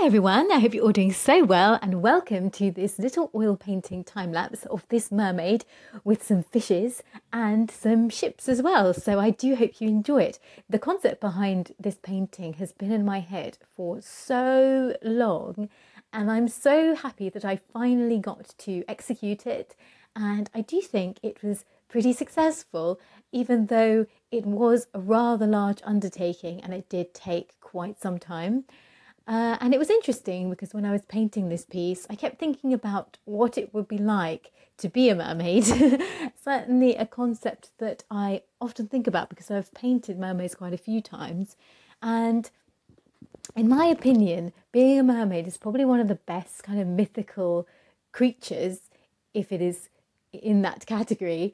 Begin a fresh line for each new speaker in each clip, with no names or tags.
Everyone, I hope you're all doing so well, and welcome to this little oil painting time lapse of this mermaid with some fishes and some ships as well. So I do hope you enjoy it. The concept behind this painting has been in my head for so long, and I'm so happy that I finally got to execute it. And I do think it was pretty successful, even though it was a rather large undertaking and it did take quite some time. And it was interesting because when I was painting this piece, I kept thinking about what it would be like to be a mermaid. Certainly a concept that I often think about because I've painted mermaids quite a few times. And in my opinion, being a mermaid is probably one of the best kind of mythical creatures, if it is in that category,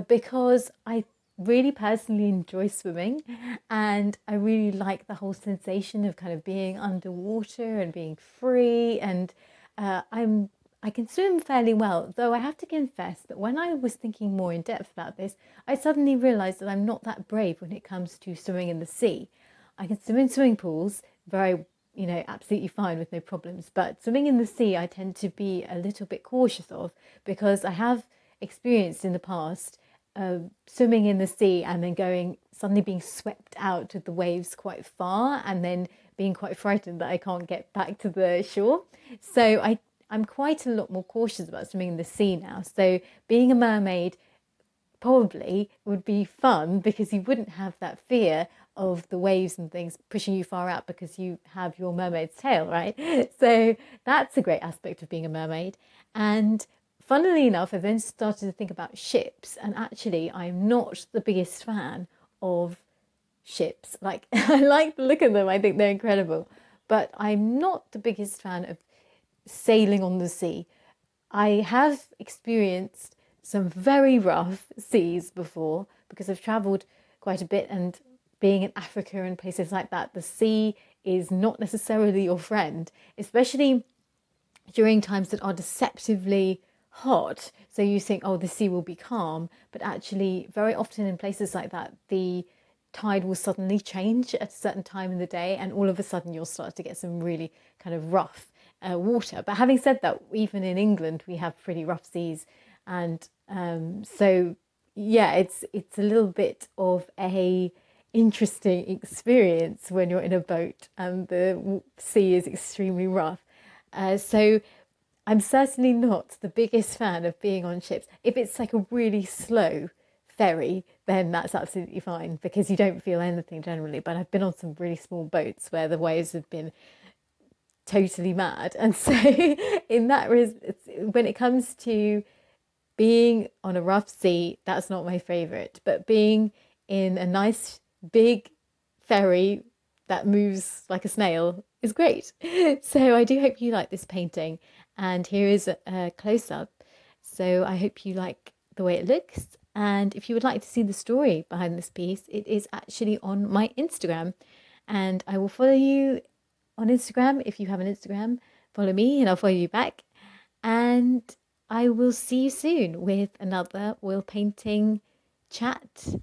because I really personally enjoy swimming, and I really like the whole sensation of kind of being underwater and being free, and I can swim fairly well, though I have to confess that when I was thinking more in depth about this, I suddenly realised that I'm not that brave when it comes to swimming in the sea. I can swim in swimming pools very, absolutely fine with no problems, but swimming in the sea I tend to be a little bit cautious of, because I have experienced in the past swimming in the sea and then suddenly being swept out with the waves quite far, and then being quite frightened that I can't get back to the shore. So I'm quite a lot more cautious about swimming in the sea now. So being a mermaid probably would be fun because you wouldn't have that fear of the waves and things pushing you far out because you have your mermaid's tail, right? So that's a great aspect of being a mermaid. And funnily enough, I then started to think about ships, and actually I'm not the biggest fan of ships. Like, I like the look of them, I think they're incredible, but I'm not the biggest fan of sailing on the sea. I have experienced some very rough seas before because I've travelled quite a bit, and being in Africa and places like that, the sea is not necessarily your friend, especially during times that are deceptively hot. So you think, oh, the sea will be calm, but actually very often in places like that, the tide will suddenly change at a certain time in the day, and all of a sudden you'll start to get some really kind of rough water. But having said that, even in England we have pretty rough seas, and so yeah, it's a little bit of a interesting experience when you're in a boat and the sea is extremely rough. So I'm certainly not the biggest fan of being on ships. If it's like a really slow ferry, then that's absolutely fine because you don't feel anything generally. But I've been on some really small boats where the waves have been totally mad. And so when it comes to being on a rough sea, that's not my favourite. But being in a nice big ferry that moves like a snail is great. So I do hope you like this painting, and here is a close-up. So I hope you like the way it looks, and if you would like to see the story behind this piece, it is actually on my Instagram, and I will follow you on Instagram. If you have an Instagram, follow me and I'll follow you back, and I will see you soon with another oil painting chat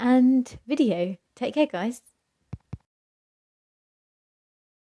and video. Take care, guys.